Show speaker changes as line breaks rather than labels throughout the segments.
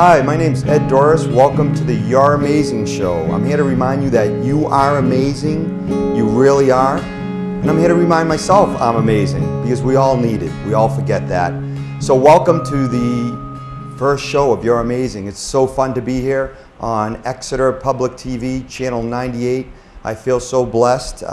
Hi, my name's Ed Doris. Welcome to the You're Amazing Show. I'm here to remind you that you are amazing. You really are. And I'm here to remind myself I'm amazing because we all need it. We all forget that. So welcome to the first show of You're Amazing. It's so fun to be here on Exeter Public TV, Channel 98. I feel so blessed.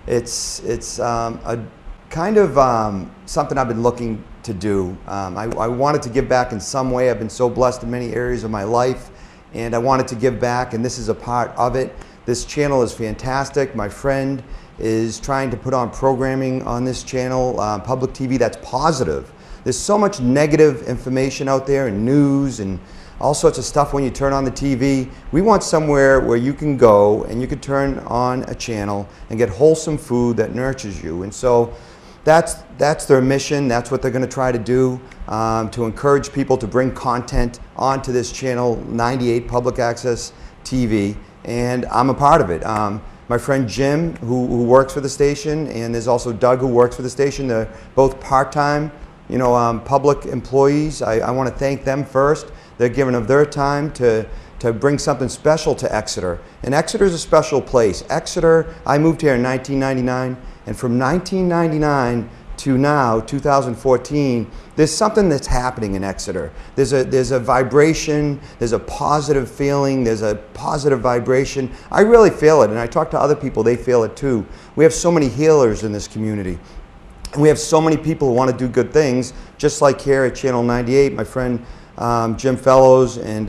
It's a kind of something I've been looking to do. I wanted to give back in some way. I've been so blessed in many areas of my life, and I wanted to give back, and this is a part of it. This channel is fantastic. My friend is trying to put on programming on this channel, public TV, that's positive. There's so much negative information out there and news and all sorts of stuff when you turn on the TV. We want somewhere where you can go and you can turn on a channel and get wholesome food that nurtures you. And so that's their mission. That's what they're going to try to do, to encourage people to bring content onto this channel, 98 Public Access TV, and I'm a part of it. My friend Jim, who works for the station, and there's also Doug, who works for the station. They're both part-time, public employees. I want to thank them first. They're giving of their time to bring something special to Exeter. And Exeter is a special place. Exeter, I moved here in 1999, and from 1999 to now, 2014, there's something that's happening in Exeter. There's a vibration, there's a positive feeling, there's a positive vibration. I really feel it, and I talk to other people, they feel it too. We have so many healers in this community. And we have so many people who want to do good things, just like here at Channel 98, my friend Jim Fellows, and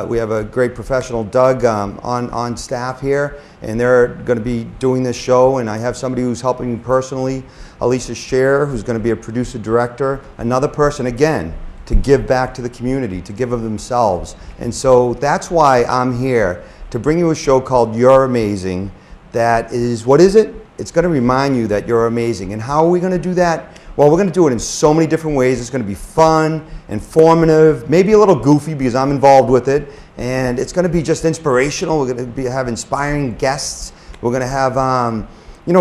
we have a great professional, Doug, on staff here, and they're going to be doing this show, and I have somebody who's helping me personally, Alicia Scher, who's going to be a producer-director, another person, again, to give back to the community, to give of themselves. And so that's why I'm here, to bring you a show called You're Amazing, that is, what is it? It's going to remind you that you're amazing. And how are we going to do that? Well, we're going to do it in so many different ways. It's going to be fun, informative, maybe a little goofy because I'm involved with it, and it's going to be just inspirational. We're going to have inspiring guests. We're going to have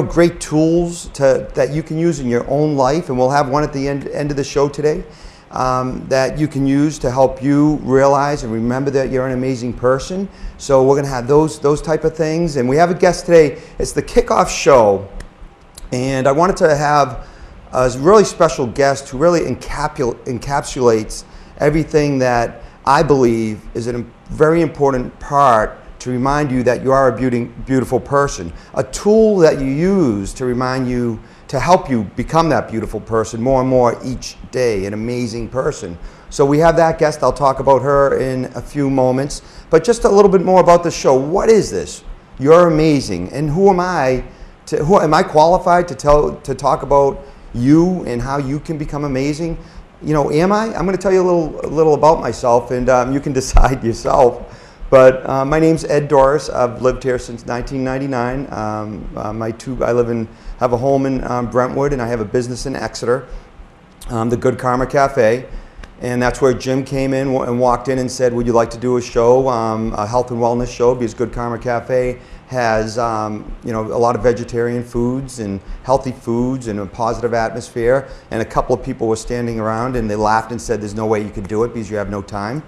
great tools that you can use in your own life, and we'll have one at the end of the show today that you can use to help you realize and remember that you're an amazing person. So we're going to have those type of things, and we have a guest today. It's the kickoff show, and I wanted to have a really special guest who really encapsulates everything that I believe is a very important part to remind you that you are a beautiful person. A tool that you use to remind you, to help you become that beautiful person more and more each day, an amazing person. So we have that guest. I'll talk about her in a few moments. But just a little bit more about the show. What is this? You're amazing. And who am I? Who am I qualified to talk about you and how you can become amazing? Am I? I'm going to tell you a little about myself, and you can decide yourself. But my name's Ed Doris. I've lived here since 1999. I have a home in Brentwood, and I have a business in Exeter, the Good Karma Cafe, and that's where Jim came in and walked in and said, "Would you like to do a show, a health and wellness show?" Because Good Karma Cafe has a lot of vegetarian foods and healthy foods and a positive atmosphere. And a couple of people were standing around and they laughed and said, "There's no way you could do it because you have no time."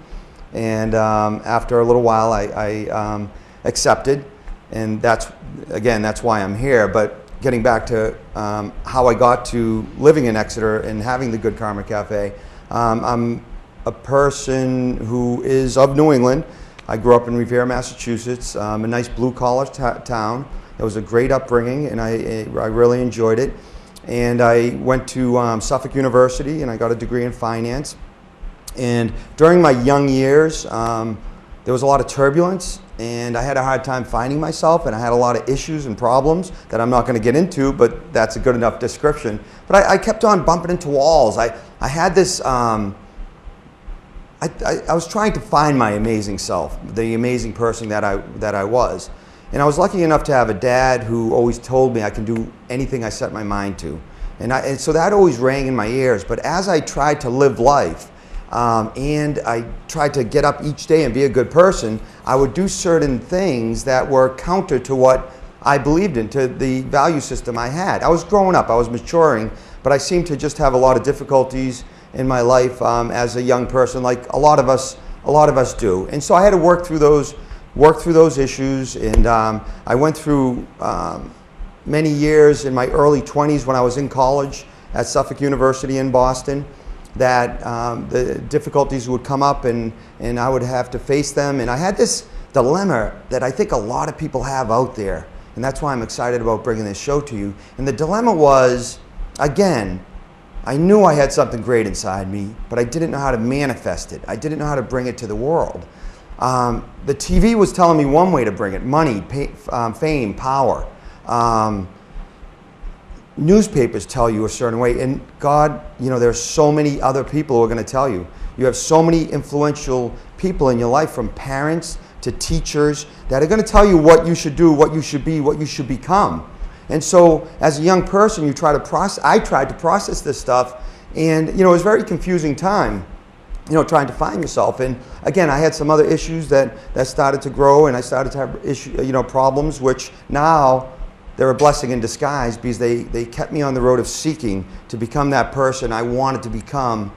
And after a little while, I accepted, and that's why I'm here. But getting back to how I got to living in Exeter and having the Good Karma Cafe, I'm a person who is of New England. I grew up in Revere, Massachusetts, a nice blue-collar town. It was a great upbringing, and I really enjoyed it. And I went to Suffolk University, and I got a degree in finance. And during my young years, there was a lot of turbulence, and I had a hard time finding myself, and I had a lot of issues and problems that I'm not going to get into, but that's a good enough description. But I kept on bumping into walls. I had this, I was trying to find my amazing self, the amazing person that I was. And I was lucky enough to have a dad who always told me I can do anything I set my mind to. And so that always rang in my ears. But as I tried to live life, and I tried to get up each day and be a good person, I would do certain things that were counter to what I believed in, to the value system I had. I was growing up, I was maturing, but I seemed to just have a lot of difficulties in my life as a young person, like a lot of us A lot of us do. And so I had to work through those issues, and I went through many years in my early 20s when I was in college at Suffolk University in Boston, that the difficulties would come up and I would have to face them. And I had this dilemma that I think a lot of people have out there, and that's why I'm excited about bringing this show to you. And the dilemma was, again, I knew I had something great inside me, but I didn't know how to manifest it. I didn't know how to bring it to the world. The TV was telling me one way to bring it: money, fame, power. Newspapers tell you a certain way, and God, you know, there's so many other people who are going to tell you. You have so many influential people in your life, from parents to teachers, that are going to tell you what you should do, what you should be, what you should become. And so as a young person, I tried to process this stuff, and you know, it was a very confusing time, you know, trying to find yourself. And again, I had some other issues that started to grow, and I started to have problems, which now they're a blessing in disguise, because they kept me on the road of seeking to become that person I wanted to become,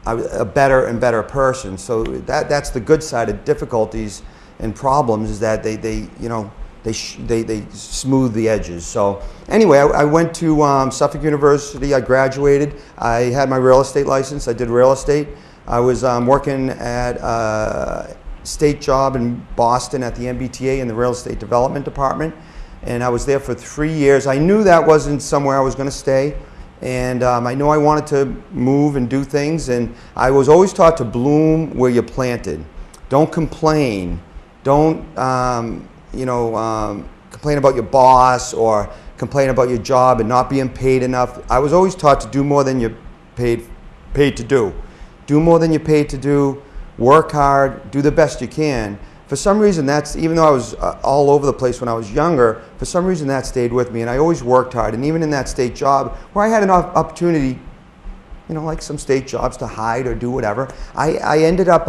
a better and better person. So that's the good side of difficulties and problems, is that they smooth the edges. So anyway, I went to Suffolk University. I graduated. I had my real estate license. I did real estate. I was working at a state job in Boston at the MBTA in the real estate development department. And I was there for 3 years. I knew that wasn't somewhere I was going to stay. And I knew I wanted to move and do things. And I was always taught to bloom where you're planted. Don't complain. Don't complain about your boss, or complain about your job and not being paid enough. I was always taught to do more than you're paid to do. Do more than you're paid to do. Work hard. Do the best you can. For some reason, even though I was all over the place when I was younger, for some reason that stayed with me, and I always worked hard. And even in that state job, where I had an opportunity, you know, like some state jobs, to hide or do whatever, I ended up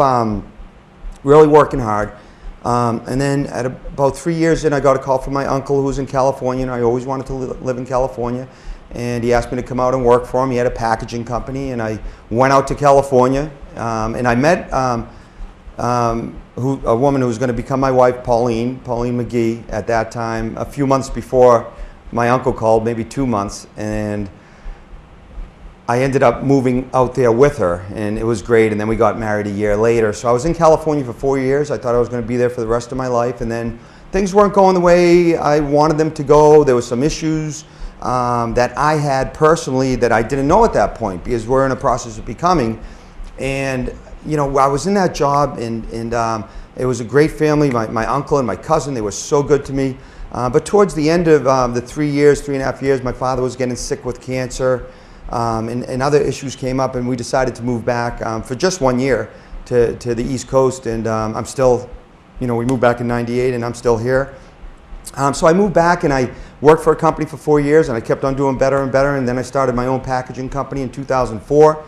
really working hard. And then at about 3 years in, I got a call from my uncle, who was in California, and I always wanted to live in California. And he asked me to come out and work for him. He had a packaging company, and I went out to California, and I met a woman who was going to become my wife, Pauline McGee, at that time, a few months before my uncle called, maybe 2 months, and I ended up moving out there with her, and it was great. And then we got married a year later. So I was in California for 4 years. I thought I was going to be there for the rest of my life, and then things weren't going the way I wanted them to go. There were some issues that I had personally that I didn't know at that point, because we're in a process of becoming. And you know, I was in that job, and it was a great family. My uncle and my cousin, they were so good to me. But towards the end of the 3.5 years, my father was getting sick with cancer, and other issues came up, and we decided to move back for just 1 year to the East Coast. And I'm still, you know, we moved back in '98, and I'm still here. So I moved back, and I worked for a company for 4 years, and I kept on doing better and better. And then I started my own packaging company in 2004.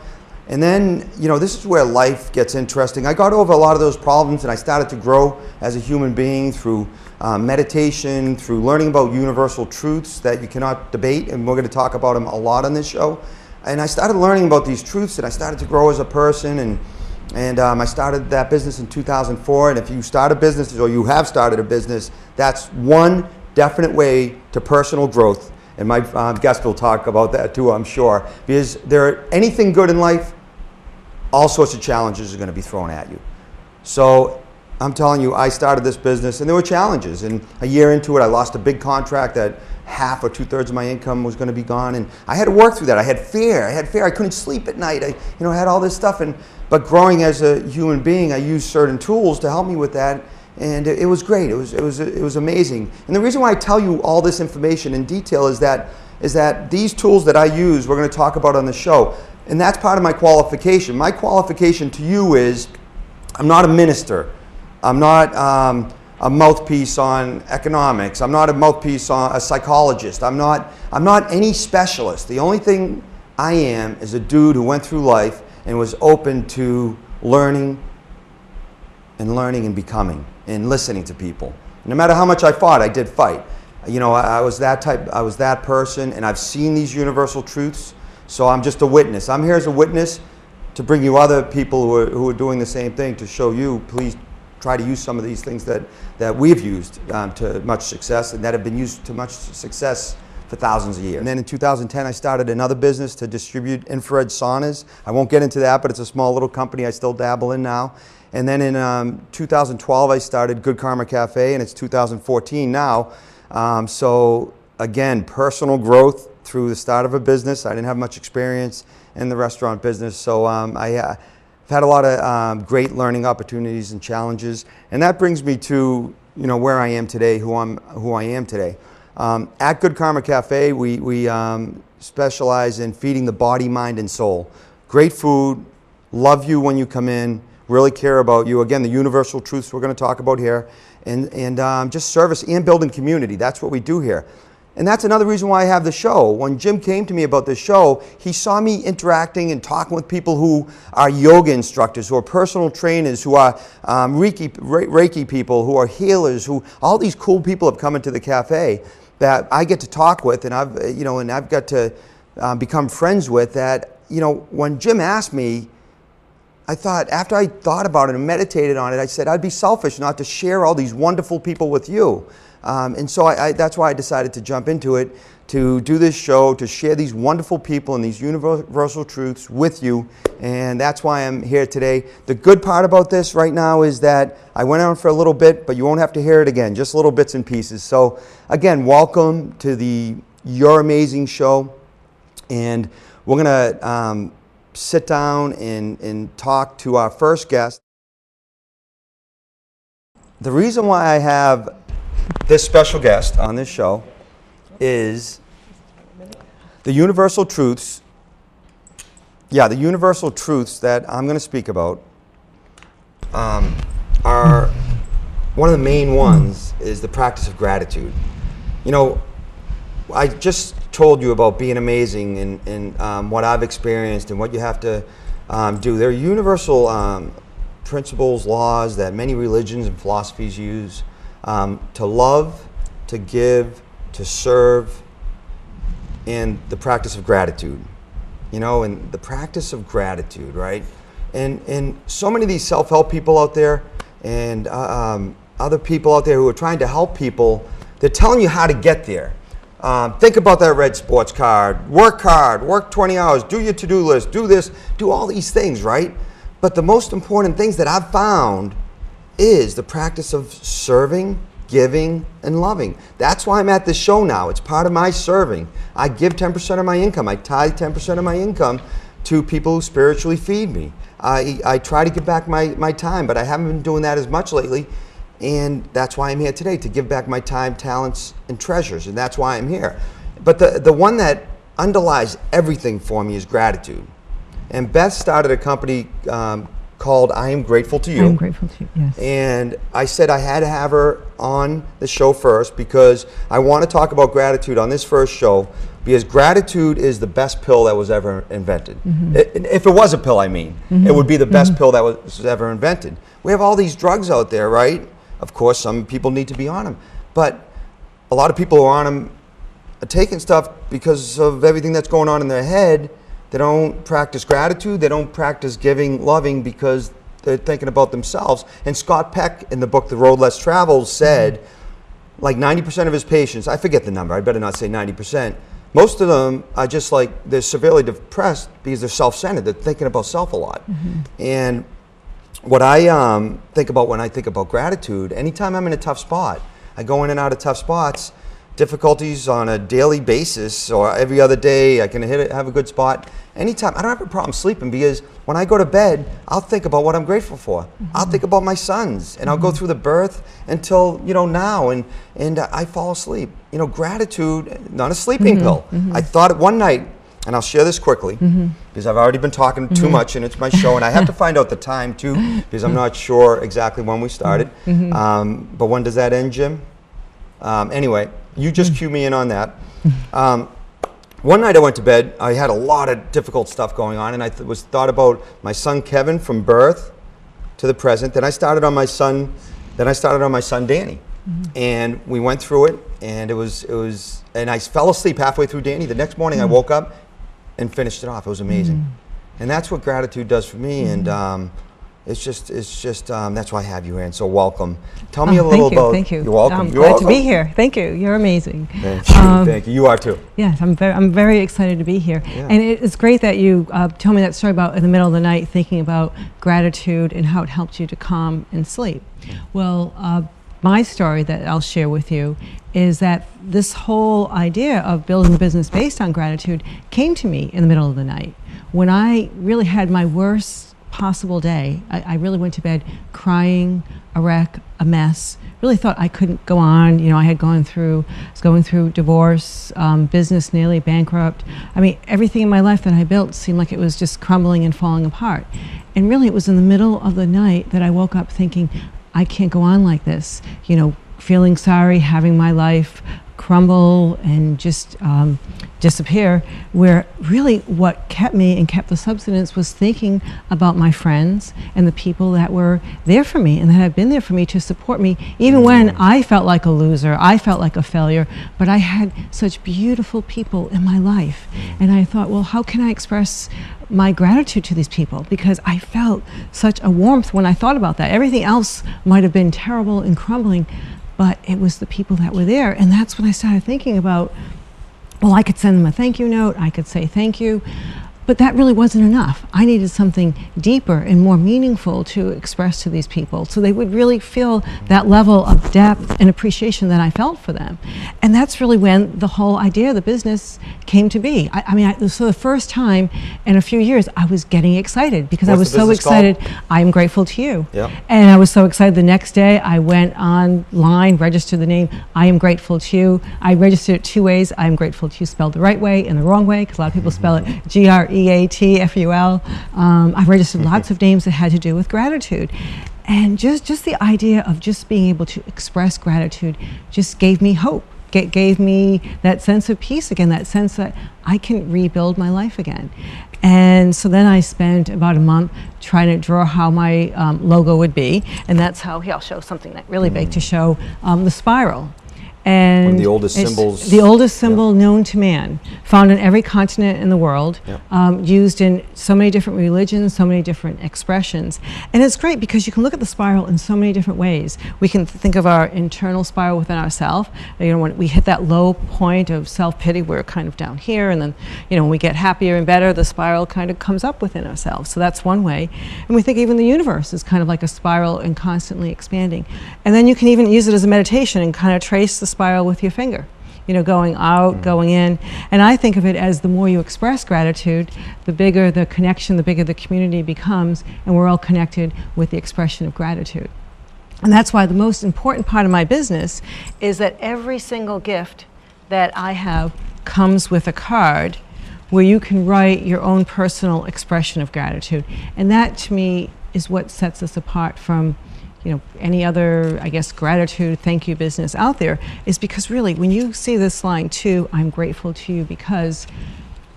And then, you know, this is where life gets interesting. I got over a lot of those problems, and I started to grow as a human being through meditation, through learning about universal truths that you cannot debate, and we're going to talk about them a lot on this show. And I started learning about these truths, and I started to grow as a person, and I started that business in 2004. And if you start a business, or you have started a business, that's one definite way to personal growth. And my guest will talk about that too, I'm sure. Because anything good in life, all sorts of challenges are going to be thrown at you. So I'm telling you, I started this business, and there were challenges. And a year into it, I lost a big contract that half or 2/3 of my income was going to be gone. And I had to work through that. I had fear. I couldn't sleep at night. I had all this stuff. But growing as a human being, I used certain tools to help me with that. And it was great. It was amazing. And the reason why I tell you all this information in detail is that these tools that I use, we're going to talk about on the show. And that's part of my qualification. My qualification to you is, I'm not a minister. I'm not a mouthpiece on economics. I'm not a mouthpiece on a psychologist. I'm not any specialist. The only thing I am is a dude who went through life and was open to learning and becoming and listening to people. No matter how much I fought, I did fight. You know, I was that person, and I've seen these universal truths. So I'm just a witness. I'm here as a witness to bring you other people who are doing the same thing, to show you, please try to use some of these things that we've used to much success, and that have been used to much success for thousands of years. And then in 2010, I started another business to distribute infrared saunas. I won't get into that, but it's a small little company I still dabble in now. And then in 2012, I started Good Karma Cafe, and it's 2014 now. So again, personal growth through the start of a business. I didn't have much experience in the restaurant business, so I've had a lot of great learning opportunities and challenges, and that brings me to where I am today, who I am today. At Good Karma Cafe, we specialize in feeding the body, mind, and soul. Great food, love you when you come in, really care about you. Again, the universal truths we're going to talk about here, and just service and building community. That's what we do here. And that's another reason why I have the show. When Jim came to me about this show, he saw me interacting and talking with people who are yoga instructors, who are personal trainers, who are Reiki people, who are healers, who all these cool people have come into the cafe that I get to talk with, and I've got to become friends with. That when Jim asked me, I thought, after I thought about it and meditated on it, I said I'd be selfish not to share all these wonderful people with you. And so that's why I decided to jump into it, to do this show, to share these wonderful people and these universal truths with you. And that's why I'm here today. The good part about this right now is that I went on for a little bit, but you won't have to hear it again, just little bits and pieces. So again, welcome to the Your Amazing show. And we're going to sit down and talk to our first guest. The reason why I have this special guest on this show is the universal truths. Yeah, the universal truths that I'm going to speak about are, one of the main ones is the practice of gratitude. I just told you about being amazing and what I've experienced and what you have to do. There are universal principles, laws that many religions and philosophies use. To love, to give, to serve, and the practice of gratitude. And the practice of gratitude, right? And so many of these self-help people out there and other people out there who are trying to help people, they're telling you how to get there. Think about that red sports card, work hard, work 20 hours, do your to-do list, do this, do all these things, right? But the most important things that I've found is the practice of serving, giving, and loving. That's why I'm at this show now. It's part of my serving. I give 10% of my income. I tithe 10% of my income to people who spiritually feed me. I try to give back my time, but I haven't been doing that as much lately. And that's why I'm here today, to give back my time, talents, and treasures. And that's why I'm here. But the one that underlies everything for me is gratitude. And Beth started a company called I Am Grateful to You.
I am grateful to you, yes.
And I said I had to have her on the show first because I want to talk about gratitude on this first show, because gratitude is the best pill that was ever invented. If it was a pill, I mean. It would be the best pill that was ever invented. We have all these drugs out there, right? Of course, some people need to be on them. But a lot of people who are on them are taking stuff because of everything that's going on in their head. They don't practice gratitude. They don't practice giving, loving, because they're thinking about themselves. And Scott Peck, in the book The Road Less Traveled, said like 90% of his patients, I forget the number, I better not say 90%, most of them are just like, they're severely depressed because they're self-centered. They're thinking about self a lot. And what I think about when I think about gratitude, anytime I'm in a tough spot, I go in and out of tough spots, difficulties on a daily basis or every other day, I can have a good spot. Anytime, I don't have a problem sleeping, because when I go to bed, I'll think about what I'm grateful for. I'll think about my sons, and I'll go through the birth until now, and I fall asleep. Gratitude, not a sleeping pill. I thought it one night, and I'll share this quickly, because I've already been talking too much, and it's my show, and I have to find out the time too, because I'm not sure exactly when we started. But when does that end, Jim? Anyway, you just cue me in on that. One night I went to bed. I had a lot of difficult stuff going on, and I thought about my son Kevin from birth to the present. Then I started on my son. Danny, and we went through it. And it was, and I fell asleep halfway through Danny. The next morning I woke up and finished it off. It was amazing. And that's what gratitude does for me. And it's just that's why I have you here. And so welcome. Tell me a little about.
Thank you.
You're welcome.
I'm glad to be here. Thank you. You're amazing.
Thank you. Thank you. You are too.
Yes, I'm very excited to be here.
Yeah.
And it's great that you told me that story about in the middle of the night thinking about gratitude and how it helped you to calm and sleep. Well, my story that I'll share with you is that this whole idea of building a business based on gratitude came to me in the middle of the night when I really had my worst possible day. I really went to bed crying, a wreck, a mess. Really thought I couldn't go on. You know, I was going through divorce, business nearly bankrupt. I mean, everything in my life that I built seemed like it was just crumbling and falling apart. And really, it was in the middle of the night that I woke up thinking, I can't go on like this. You know, feeling sorry, having my life crumble and just disappear, where really what kept me and kept the substance was thinking about my friends and the people that were there for me and that have been there for me to support me, even when I felt like a loser, I felt like a failure, but I had such beautiful people in my life. And I thought, well, how can I express my gratitude to these people? Because I felt such a warmth when I thought about that. Everything else might have been terrible and crumbling, but it was the people that were there. And that's when I started thinking about, well, I could send them a thank you note, I could say thank you, but that really wasn't enough. I needed something deeper and more meaningful to express to these people so they would really feel that level of depth and appreciation that I felt for them. And that's really when the whole idea of the business came to be. So the first time in a few years, I was getting excited because I was so excited. I am grateful to you.
Yep.
And I was so excited the next day, I went online, registered the name, I am grateful to you. I registered it 2 ways. I am grateful to you spelled the right way and the wrong way, because a lot of people spell it GREATFUL. I registered lots of names that had to do with gratitude. And just the idea of just being able to express gratitude just gave me hope. Gave me that sense of peace again, that sense that I can rebuild my life again. And so then I spent about a month trying to draw how my logo would be. And that's how, here I'll show something that really big to show the spiral. And
one of the oldest symbols.
The oldest symbol known to man, found on every continent in the world, used in so many different religions, so many different expressions. And it's great because you can look at the spiral in so many different ways. We can think of our internal spiral within ourselves. You know, when we hit that low point of self-pity, we're kind of down here, and then, you know, when we get happier and better, the spiral kind of comes up within ourselves. So that's one way. And we think even the universe is kind of like a spiral and constantly expanding. And then you can even use it as a meditation and kind of trace the spiral with your finger, you know, going out, going in. And I think of it as the more you express gratitude, the bigger the connection, the bigger the community becomes, and we're all connected with the expression of gratitude. And that's why the most important part of my business is that every single gift that I have comes with a card where you can write your own personal expression of gratitude. And that, to me, is what sets us apart from, you know, any other, I guess, gratitude, thank you business out there, is because really, when you see this line too, I'm grateful to you, because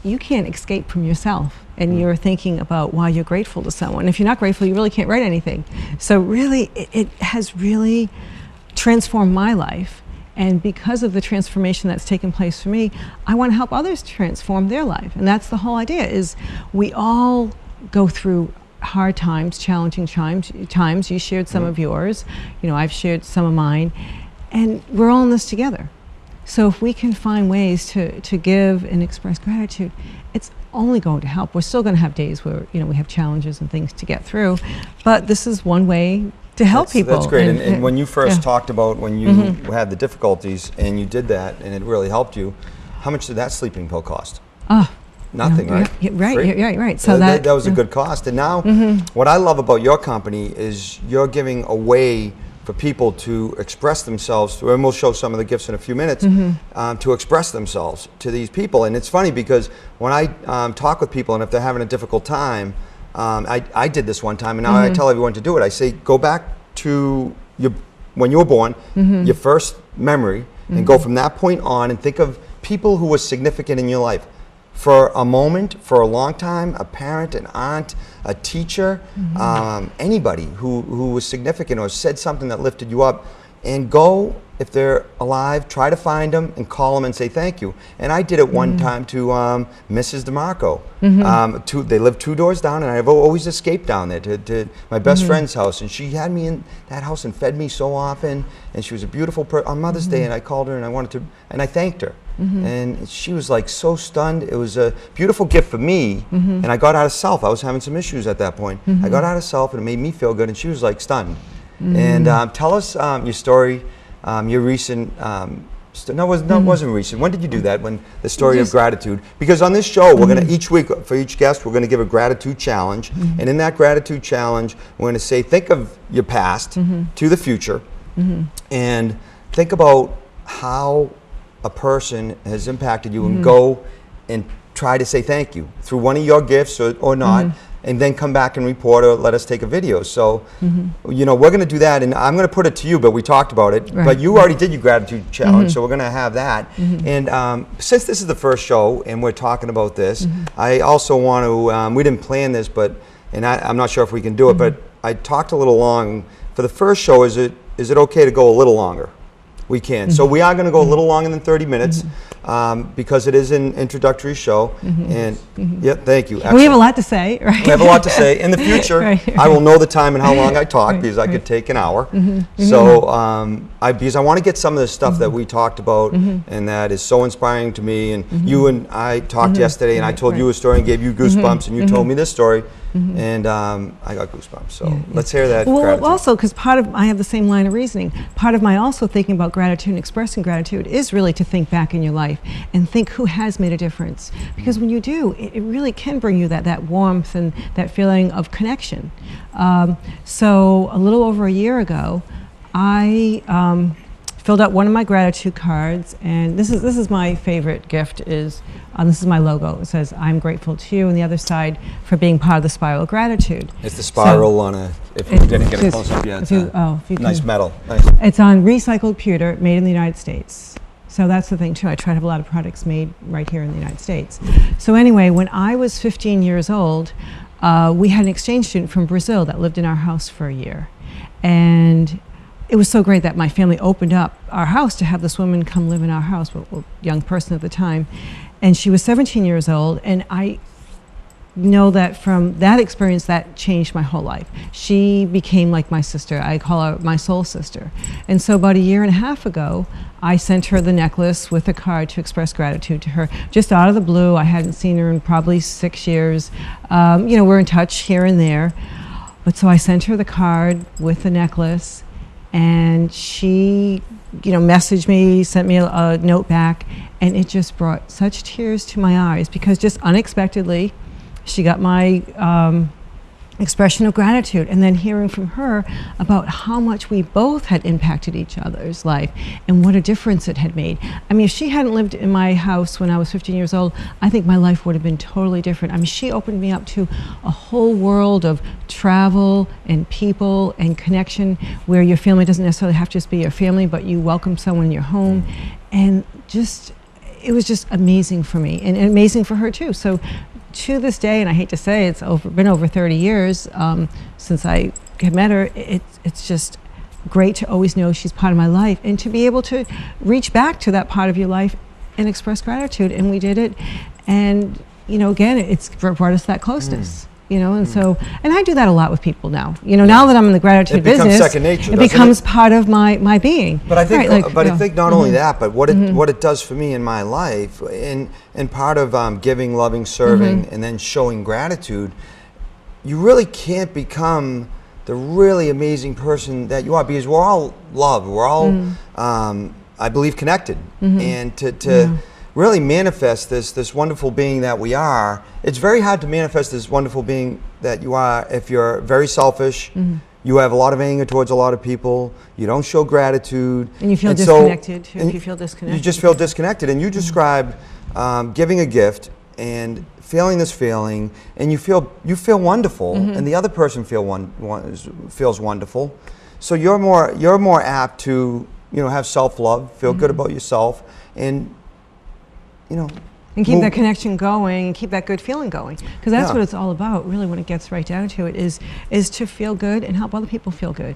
you can't escape from yourself and you're thinking about why you're grateful to someone. If you're not grateful, you really can't write anything. So really, it has really transformed my life. And because of the transformation that's taken place for me, I want to help others transform their life. And that's the whole idea, is we all go through hard times, challenging times. You shared some of yours, you know, I've shared some of mine, and we're all in this together. So if we can find ways to give and express gratitude, it's only going to help. We're still going to have days where, you know, we have challenges and things to get through, but this is one way to help people.
That's great. And when you first talked about when you had the difficulties and you did that and it really helped you, how much did that sleeping pill cost? Nothing, right?
Right.
So that was a good cost. And now, what I love about your company is you're giving a way for people to express themselves, and we'll show some of the gifts in a few minutes, to express themselves to these people. And it's funny because when I talk with people, and if they're having a difficult time, I did this one time, and now I tell everyone to do it. I say, go back to when you were born, your first memory, and go from that point on and think of people who were significant in your life. For a moment, for a long time, a parent, an aunt, a teacher, anybody who was significant or said something that lifted you up, and go if they're alive, try to find them and call them and say thank you. And I did it one time to Mrs. DeMarco. They live 2 doors down, and I've always escaped down there to my best friend's house. And she had me in that house and fed me so often. And she was a beautiful person. On Mother's Day, and I called her and I thanked her. And she was like so stunned. It was a beautiful gift for me, and I got out of self. I was having some issues at that point. I got out of self, and it made me feel good, and she was like stunned. And tell us your story, your recent, no, it wasn't recent. When did you do that? When the story of gratitude? Because on this show, we're going to, each week, for each guest, we're going to give a gratitude challenge. And in that gratitude challenge, we're going to say, think of your past to the future, and think about how a person has impacted you, and go and try to say thank you through one of your gifts or not, and then come back and report or let us take a video. So, you know, we're going to do that, and I'm going to put it to you, but we talked about it. But you already did your gratitude challenge, so we're going to have that. And since this is the first show and we're talking about this, I also want to, we didn't plan this, but, and I'm not sure if we can do it, but I talked a little long. For the first show, is it okay to go a little longer? We can. So we are going to go a little longer than 30 minutes because it is an introductory show. And yeah, thank you.
Excellent. We have a lot to say, right?
We have a lot to say. In the future, I will know the time and how long I talk, because I could take an hour. So because I want to get some of the stuff that we talked about and that is so inspiring to me. And you and I talked yesterday, and I told you a story and gave you goosebumps, and you told me this story. And I got goosebumps. So let's hear that.
Well,
gratitude.
Also, because I have the same line of reasoning. Part of my also thinking about gratitude and expressing gratitude is really to think back in your life and think who has made a difference. Because when you do, it really can bring you that warmth and that feeling of connection. So a little over a year ago, I filled out one of my gratitude cards, and this is my favorite gift. This is my logo. It says, "I'm grateful to you," and the other side for being part of the Spiral of Gratitude.
It's the spiral on a, if you didn't get a close up yet, it's nice metal. Nice.
It's on recycled pewter, made in the United States. So that's the thing too. I try to have a lot of products made right here in the United States. So anyway, when I was 15 years old, we had an exchange student from Brazil that lived in our house for a year. And it was so great that my family opened up our house to have this woman come live in our house, a young person at the time. And she was 17 years old, and I know that from that experience, that changed my whole life. She became like my sister. I call her my soul sister. And so about a year and a half ago, I sent her the necklace with a card to express gratitude to her, just out of the blue. I hadn't seen her in probably 6 years. You know, we're in touch here and there. But so I sent her the card with the necklace, and she, you know, messaged me, sent me a note back, and it just brought such tears to my eyes, because just unexpectedly, she got my expression of gratitude, and then hearing from her about how much we both had impacted each other's life and what a difference it had made. I mean, if she hadn't lived in my house when I was 15 years old, I think my life would have been totally different. I mean, she opened me up to a whole world of travel and people and connection, where your family doesn't necessarily have to just be your family, but you welcome someone in your home. And just, it was just amazing for me, and amazing for her too. So to this day, and I hate to say it's been over 30 years since I had met her, it's just great to always know she's part of my life, and to be able to reach back to that part of your life and express gratitude. And we did it, and you know, again, it's brought us that closeness. You know, and so, and I do that a lot with people now. You know, now that I'm in the gratitude business,
becomes second nature,
it becomes part of my being.
But I think, I think not only that, but what it does for me in my life, and part of giving, loving, serving, and then showing gratitude, you really can't become the really amazing person that you are, because we're all loved, we're all, I believe, connected, and to really manifest this wonderful being that we are. It's very hard to manifest this wonderful being that you are if you're very selfish, you have a lot of anger towards a lot of people, you don't show gratitude. And
you feel disconnected too, if you feel disconnected.
You just feel disconnected, and you described giving a gift and feeling this feeling, and you feel wonderful, and the other person feels wonderful. So you're more apt to, you know, have self-love, feel good about yourself, and you know,
and keep that connection going, and keep that good feeling going, because that's what it's all about, really, when it gets right down to it, is to feel good and help other people feel good.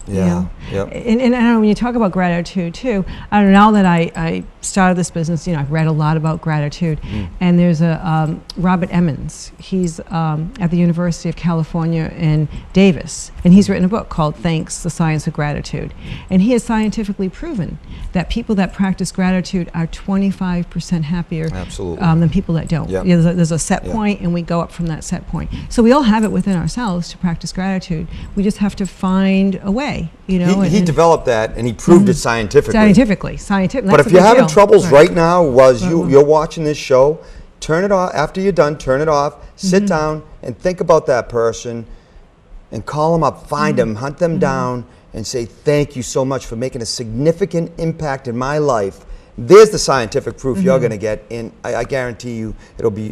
You know? And I don't know, when you talk about gratitude too, I don't know, now that I started this business, I've read a lot about gratitude. And there's a Robert Emmons. He's at the University of California in Davis, and he's written a book called Thanks, the Science of Gratitude. And he has scientifically proven that people that practice gratitude are 25% happier than people that don't. There's a set point, and we go up from that set point. So we all have it within ourselves to practice gratitude. We just have to find a way,
He developed that, and he proved it scientifically.
Scientifically.
But if you're having troubles right now, you're watching this show, turn it off. After you're done, turn it off. Sit down and think about that person, and call them up, find them, hunt them down, and say, thank you so much for making a significant impact in my life. There's the scientific proof you're going to get, and I guarantee you it'll be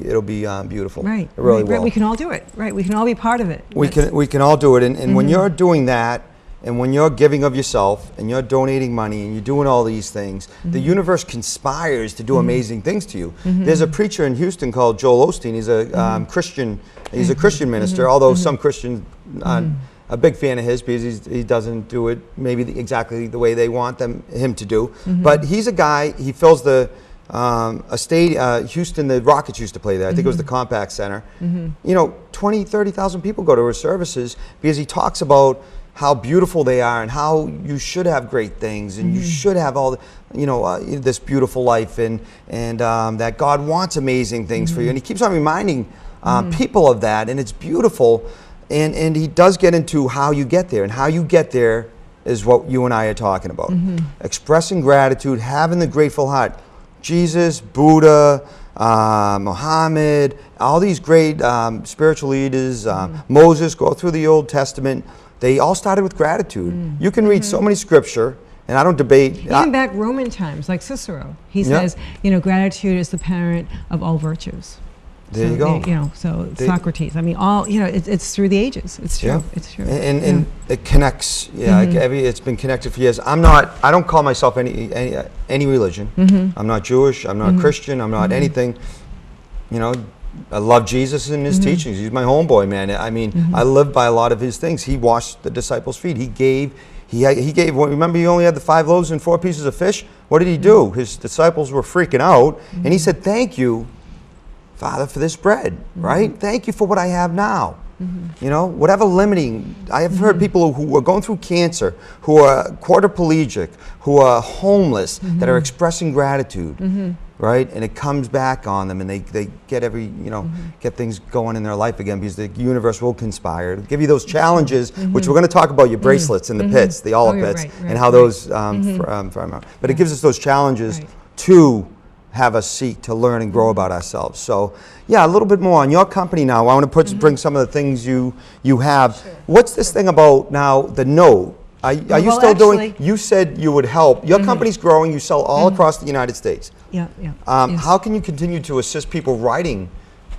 beautiful.
Right.
It really will.
We can all do it. Right. We can all be part of it.
We can all do it, and when you're doing that, and when you're giving of yourself, and you're donating money, and you're doing all these things, the universe conspires to do amazing things to you. There's a preacher in Houston called Joel Osteen. He's a Christian. He's a Christian minister, although some Christians aren't a big fan of his, because he doesn't do it maybe exactly the way they want him to do. But he's a guy. He fills the Houston. The Rockets used to play there. I think it was the Compaq Center. 20, 30,000 people go to his services because he talks about how beautiful they are, and how you should have great things, and you should have all this beautiful life, and that God wants amazing things for you. And he keeps on reminding people of that, and it's beautiful. And he does get into how you get there, and how you get there is what you and I are talking about. Expressing gratitude, having the grateful heart. Jesus, Buddha, Muhammad, all these great spiritual leaders, Moses, go through the Old Testament. They all started with gratitude. You can read so many scripture, and I don't debate.
Even back Roman times, like Cicero, he says, gratitude is the parent of all virtues.
There you go.
Socrates. I mean, all it's through the ages. It's true.
Yeah.
It's true.
And it connects. It's been connected for years. I don't call myself any religion. I'm not Jewish. I'm not Christian. I'm not anything. I love Jesus and his teachings. He's my homeboy, man. I mean, I live by a lot of his things. He washed the disciples' feet. He gave. Remember, he only had the 5 loaves and 4 pieces of fish. What did he do? His disciples were freaking out, and he said, "Thank you, Father, for this bread, right? Thank you for what I have now." Whatever limiting. I have heard people who are going through cancer, who are quadriplegic, who are homeless, that are expressing gratitude, right? And it comes back on them, and they get get things going in their life again, because the universe will conspire to give you those challenges, which we're going to talk about, your bracelets and the pits, the olive pits, and how those but it gives us those challenges to have us seek to learn and grow about ourselves. So, a little bit more on your company now. I want to bring some of the things you have. Sure. What's this thing about now, the note? Are you still doing? You said you would help. Your company's growing. You sell all across the United States.
Yes.
How can you continue to assist people writing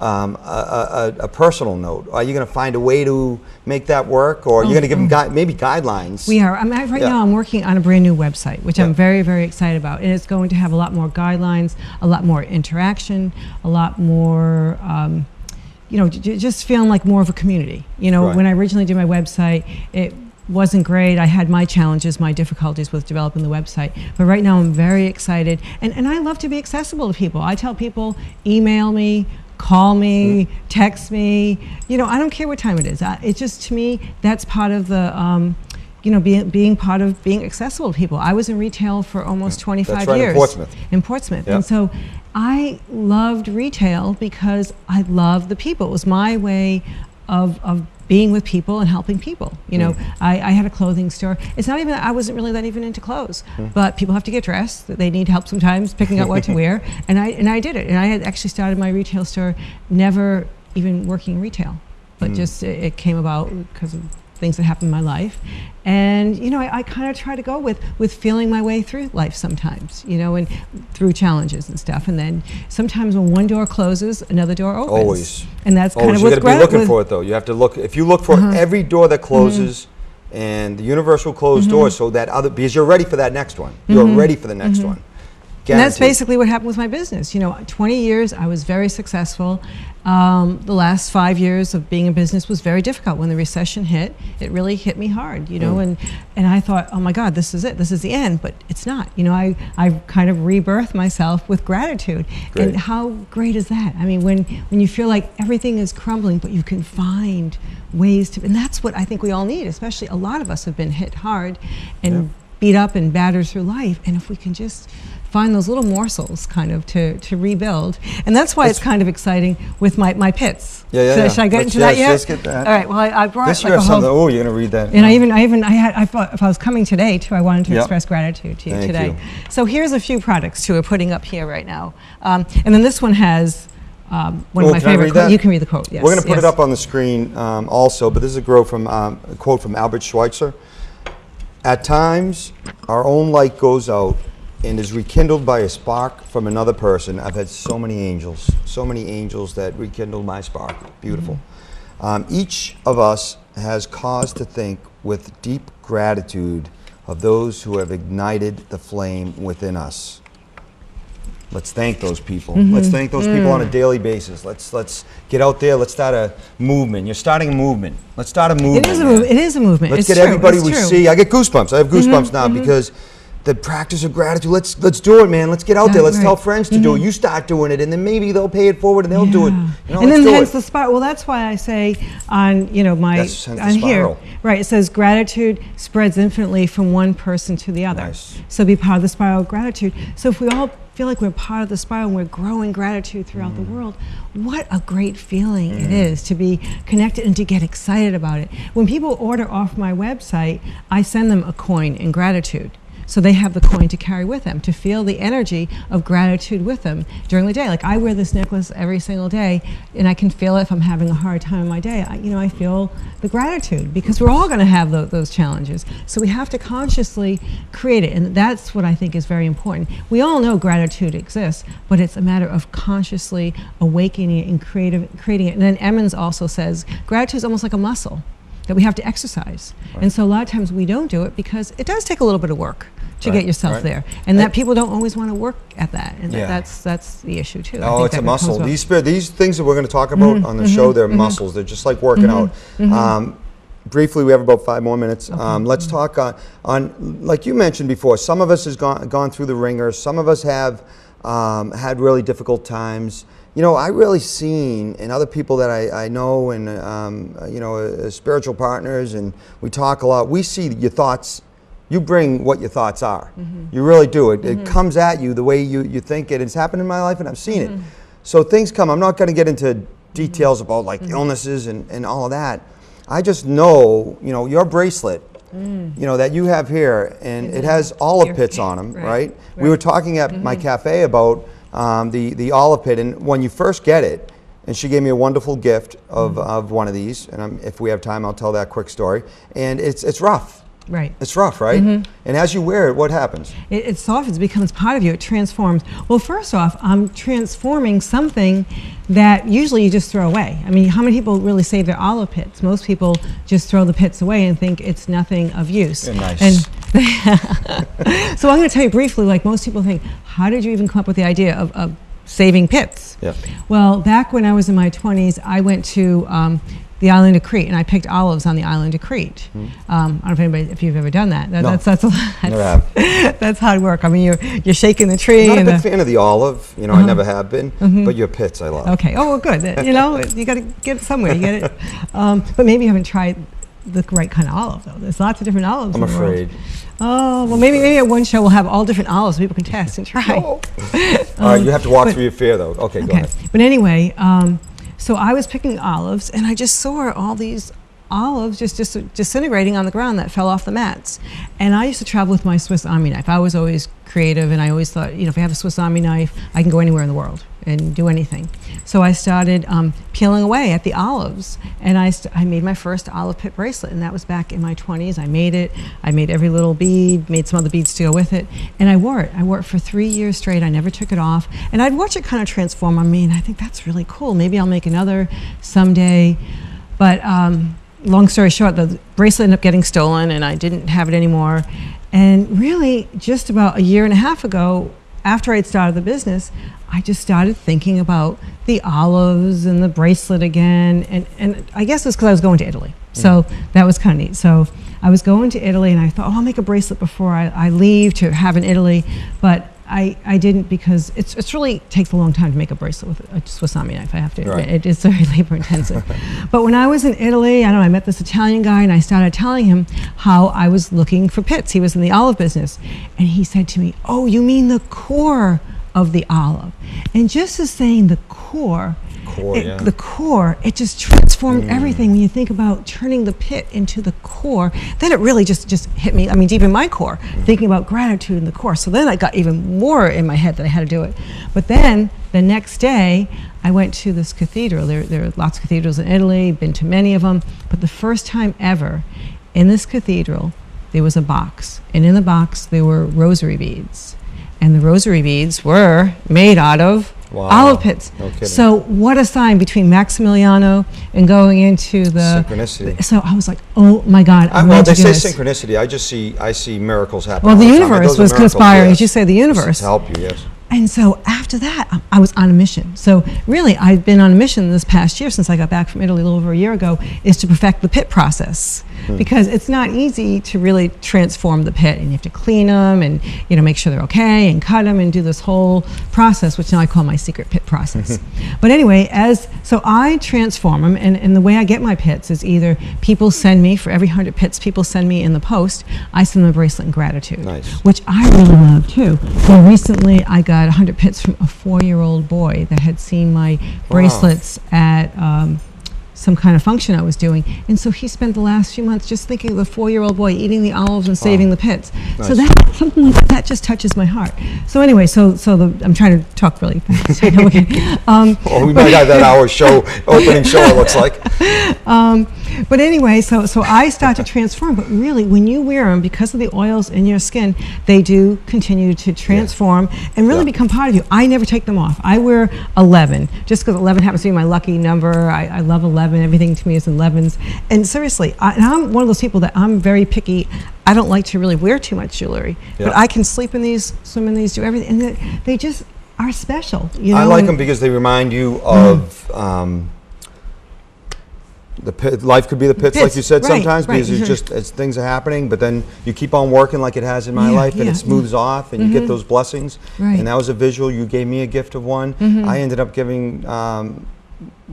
a personal note? Are you going to find a way to make that work, or are you going to give them maybe guidelines?
We are. Right now I'm working on a brand new website, which I'm very, very excited about. And it's going to have a lot more guidelines, a lot more interaction, a lot more, just feeling like more of a community. When I originally did my website, it wasn't great. I had my challenges, my difficulties with developing the website. But right now I'm very excited. And I love to be accessible to people. I tell people, email me, call me, text me. I don't care what time it is. It's just, to me, that's part of the, being part of being accessible to people. I was in retail for almost 25 years. In Portsmouth. And so I loved retail because I loved the people. It was my way of being with people and helping people. I had a clothing store. It's not even, I wasn't really that even into clothes, but people have to get dressed. They need help sometimes picking out what to wear. And I did it. And I had actually started my retail store, never even working retail, but just it came about because of things that happened in my life. And I kind of try to go with feeling my way through life sometimes, and through challenges and stuff. And then sometimes when one door closes, another door opens.
Always.
And that's kind of
what's great. You got to be looking for it, though. You have to look. If you look for every door that closes, and the universe will close doors, so that because you're ready for that next one. You're ready for the next one.
And that's basically what happened with my business. You know, 20 years, I was very successful. The last 5 years of being in business was very difficult. When the recession hit, it really hit me hard, you know, and I thought, oh my God, this is it. This is the end, but it's not. You know, I kind of rebirthed myself with gratitude.
Great.
And how great is that? I mean, when you feel like everything is crumbling, but you can find ways to, and that's what I think we all need, especially a lot of us have been hit hard and beat up and battered through life. And if we can just find those little morsels kind of to rebuild. And that's why it's kind of exciting with my pits. Should I get into that yet?
Let's get that.
All right, well, I brought
this
like a whole...
Oh, you're going to read that.
And I thought if I was coming today too, I wanted to express gratitude to you today. So here's a few products too we're putting up here right now. And then this one has one of my favorite quotes. You can read the quote, yes.
We're going to put it up on the screen also, but this is a quote from Albert Schweitzer. At times, our own light goes out and is rekindled by a spark from another person. I've had so many angels that rekindled my spark. Beautiful. Each of us has cause to think with deep gratitude of those who have ignited the flame within us. Let's thank those people. Let's thank those people on a daily basis. Let's get out there. Let's start a movement. You're starting a movement. Let's start a movement.
It is a movement.
Let's get everybody we see. I get goosebumps. I have goosebumps now because the practice of gratitude. Let's do it, man. Let's get out there. Let's tell friends to do it. You start doing it, and then maybe they'll pay it forward and they'll do it. You know,
and then hence the spiral. Well, that's why I say on on here, right? It says gratitude spreads infinitely from one person to the other.
Nice.
So be part of the spiral of gratitude. So if we all feel like we're part of the spiral and we're growing gratitude throughout the world, what a great feeling it is to be connected and to get excited about it. When people order off my website, I send them a coin in gratitude. So they have the coin to carry with them, to feel the energy of gratitude with them during the day. Like I wear this necklace every single day, and I can feel it if I'm having a hard time in my day. I feel the gratitude because we're all going to have those challenges. So we have to consciously create it, and that's what I think is very important. We all know gratitude exists, but it's a matter of consciously awakening it and creating it. And then Emmons also says gratitude is almost like a muscle that we have to exercise. Right. And so a lot of times we don't do it because it does take a little bit of work to get yourself there. And that people don't always want to work at that. And that's the issue too.
Oh, it's a muscle. These things that we're going to talk about on the show, they're muscles. They're just like working out. Briefly, we have about 5 more minutes. Let's talk on, like you mentioned before, some of us has gone through the ringer. Some of us have had really difficult times. You know, I really seen in other people that I know and, spiritual partners, and we talk a lot, we see your thoughts, you bring what your thoughts are. You really do. It comes at you the way you think it. It's happened in my life and I've seen it. So things come, I'm not going to get into details about like illnesses and all of that. I just know, your bracelet, that you have here, and it has olive pits on them, right? We were talking at my cafe about the olive pit, and when you first get it, and she gave me a wonderful gift of one of these, and if we have time, I'll tell that quick story. And it's rough.
Right.
It's rough, right? And as you wear it, what happens?
It softens, becomes part of you, it transforms. Well, first off, I'm transforming something that usually you just throw away. I mean, how many people really save their olive pits? Most people just throw the pits away and think it's nothing of use.
They're nice.
And so I'm going to tell you briefly, like most people think, how did you even come up with the idea of saving pits?
Yeah.
Well, back when I was in my 20s, I went to the island of Crete, and I picked olives on the island of Crete. I don't know if you've ever done that. That's hard work. I mean, you're shaking the tree.
I'm not a big fan of the olive. I never have been. But your pits, I love.
Okay. Oh, well, good. You got to get it somewhere. You get it. But maybe you haven't tried the right kind of olive, though. There's lots of different olives.
I'm afraid.
Oh, well, maybe at one show we'll have all different olives so people can test and try.
All right, you have to walk through your fear, though. Okay, go ahead.
But anyway, so I was picking olives, and I just saw all these olives just disintegrating on the ground that fell off the mats. And I used to travel with my Swiss Army knife. I was always creative, and I always thought, if I have a Swiss Army knife, I can go anywhere in the world and do anything. So I started peeling away at the olives, and I made my first olive pit bracelet, and that was back in my 20s. I made it. I made every little bead, made some other beads to go with it, and I wore it. I wore it for 3 years straight. I never took it off, and I'd watch it kind of transform on me, and I think that's really cool. Maybe I'll make another someday, but long story short, the bracelet ended up getting stolen, and I didn't have it anymore. And really, just about a year and a half ago, after I'd started the business, I just started thinking about the olives and the bracelet again. And I guess it's because I was going to Italy. So that was kind of neat. So I was going to Italy and I thought, oh, I'll make a bracelet before I leave to have in Italy. But I didn't, because it's really takes a long time to make a bracelet with a Swiss Army knife, I have to admit. It is very labor intensive. But when I was in Italy, I met this Italian guy and I started telling him how I was looking for pits. He was in the olive business. And he said to me, oh, you mean the core of the olive? And just as saying the core, the core, it just transformed everything. When you think about turning the pit into the core, then it really just hit me, deep in my core, thinking about gratitude in the core. So then I got even more in my head that I had to do it. But then the next day, I went to this cathedral. There are lots of cathedrals in Italy, been to many of them. But the first time ever in this cathedral, there was a box. And in the box, there were rosary beads. And the rosary beads were made out of olive pits.
No kidding.
So what a sign between Maximiliano and going into the
synchronicity.
So I was like, oh my God!
Well, they say synchronicity. I see miracles happen.
Well, the
all the
universe was conspiring.
Yes.
As you say, the universe
to help you. Yes.
And so after that, I was on a mission. So really, I've been on a mission this past year, since I got back from Italy a little over a year ago, is to perfect the pit process. Because it's not easy to really transform the pit, and you have to clean them and make sure they're okay and cut them and do this whole process, which now I call my secret pit process. But anyway, so I transform them, and the way I get my pits is either people send me, for every 100 pits people send me in the post, I send them a bracelet in gratitude, which I really love too. So recently I got 100 pits from a 4-year-old boy that had seen my bracelets at some kind of function I was doing, and so he spent the last few months just thinking of the 4-year-old boy eating the olives and saving the pits. So that something like that just touches my heart. So anyway, I'm trying to talk really fast. I know, okay.
Well, we might have that hour opening show. It looks like.
But anyway, so I start to transform. But really, when you wear them, because of the oils in your skin, they do continue to transform and really become part of you. I never take them off. I wear 11, just because 11 happens to be my lucky number. I love 11. Everything to me is 11s. And seriously, I'm one of those people that I'm very picky. I don't like to really wear too much jewelry. But I can sleep in these, swim in these, do everything. And they just are special.
I like them because they remind you of... life could be the pits, like you said, sometimes, because it's just as things are happening, but then you keep on working like it has in my life, and it smooths off, and you get those blessings. And that was a visual. You gave me a gift of one. I ended up giving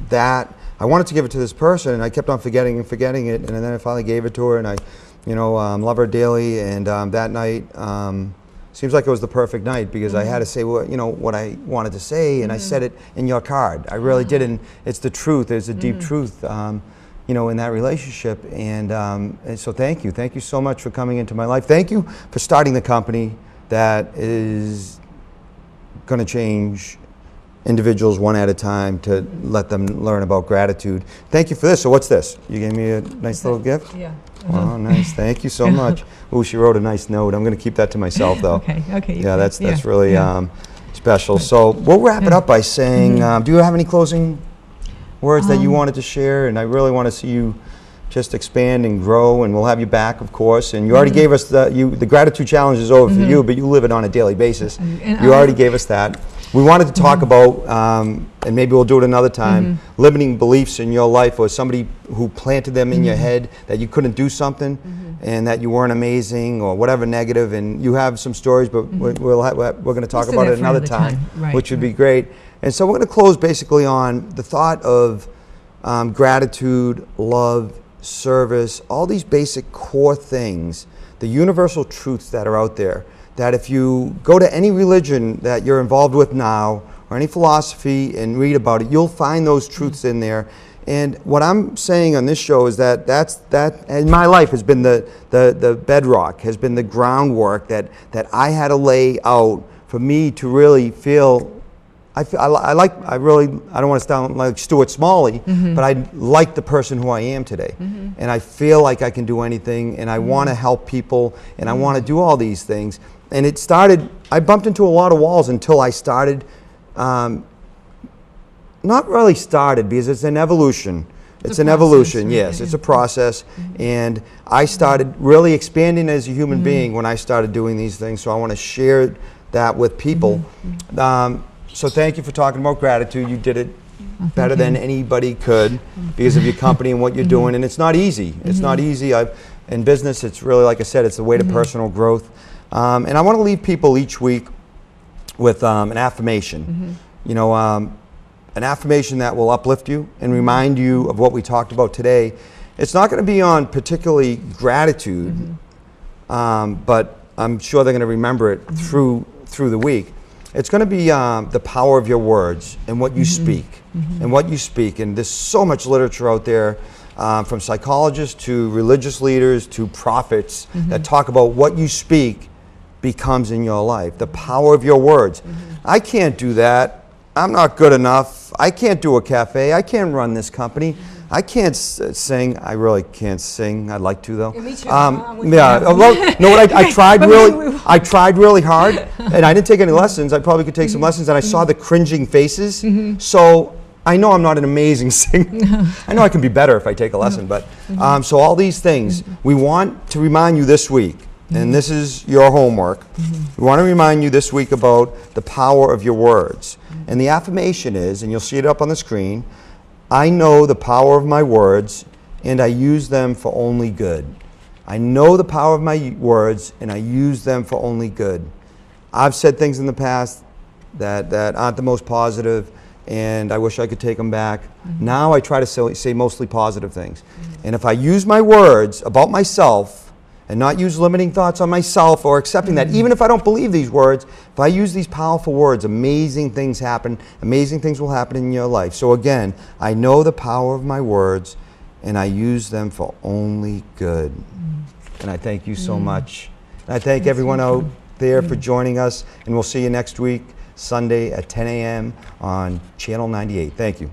that. I wanted to give it to this person, and I kept on forgetting it, and then I finally gave it to her, and I, love her daily. And that night seems like it was the perfect night, because I had to say what I wanted to say, and I said it in your card. I really did, and it's the truth. There's a deep truth, in that relationship. And so thank you so much for coming into my life. Thank you for starting the company that is going to change individuals one at a time, to let them learn about gratitude. Thank you for this. So what's this? You gave me a nice little gift?
Yeah.
Oh, nice. Thank you so much. Oh, she wrote a nice note. I'm going to keep that to myself, though.
Okay.
Yeah, that's really special. So we'll wrap it up by saying, do you have any closing words that you wanted to share? And I really want to see you just expand and grow, and we'll have you back, of course. And you already gave us the gratitude challenge is over for you, but you live it on a daily basis. You already gave us that. We wanted to talk about, and maybe we'll do it another time, limiting beliefs in your life, or somebody who planted them in your head that you couldn't do something, and that you weren't amazing, or whatever negative. And you have some stories, but we're going to talk about it another time, which would be great. And so we're going to close basically on the thought of gratitude, love, service, all these basic core things, the universal truths that are out there, that if you go to any religion that you're involved with now, or any philosophy, and read about it, you'll find those truths in there. And what I'm saying on this show is that that in my life has been the bedrock, has been the groundwork that I had to lay out for me to really feel. I don't want to sound like Stuart Smalley, but I like the person who I am today. And I feel like I can do anything, and I want to help people, and I want to do all these things. And it started, I bumped into a lot of walls until I started, not really started, because it's an evolution. It's an evolution, yes. It's a process. And I started really expanding as a human being when I started doing these things. So I want to share that with people. So thank you for talking about gratitude. You did it better than anybody could because of your company and what you're doing. And it's not easy. It's not easy. In business, it's really, like I said, it's the way to personal growth. And I want to leave people each week with an affirmation. You know, an affirmation that will uplift you and remind you of what we talked about today. It's not going to be on particularly gratitude, but I'm sure they're going to remember it through the week. It's going to be the power of your words and what you speak, and what you speak. And there's so much literature out there, from psychologists to religious leaders to prophets, that talk about what you speak becomes in your life. The power of your words. I can't do that. I'm not good enough. I can't do a cafe. I can't run this company. I can't sing. I really can't sing. I'd like to, though.
Me too.
Yeah. Well, you know what? I tried really. I tried really hard, and I didn't take any lessons. I probably could take some lessons, and I saw the cringing faces. So I know I'm not an amazing singer. I know I can be better if I take a lesson. But so all these things we want to remind you this week, and this is your homework. We want to remind you this week about the power of your words, and the affirmation is, and you'll see it up on the screen. I know the power of my words, and I use them for only good. I know the power of my words, and I use them for only good. I've said things in the past that aren't the most positive, and I wish I could take them back. Now I try to say mostly positive things. And if I use my words about myself, and not use limiting thoughts on myself or accepting that, even if I don't believe these words, if I use these powerful words, amazing things happen, amazing things will happen in your life. So again, I know the power of my words, and I use them for only good. And I thank you so much. And I thank everyone out there for joining us, and we'll see you next week, Sunday at 10 a.m. on Channel 98. Thank you.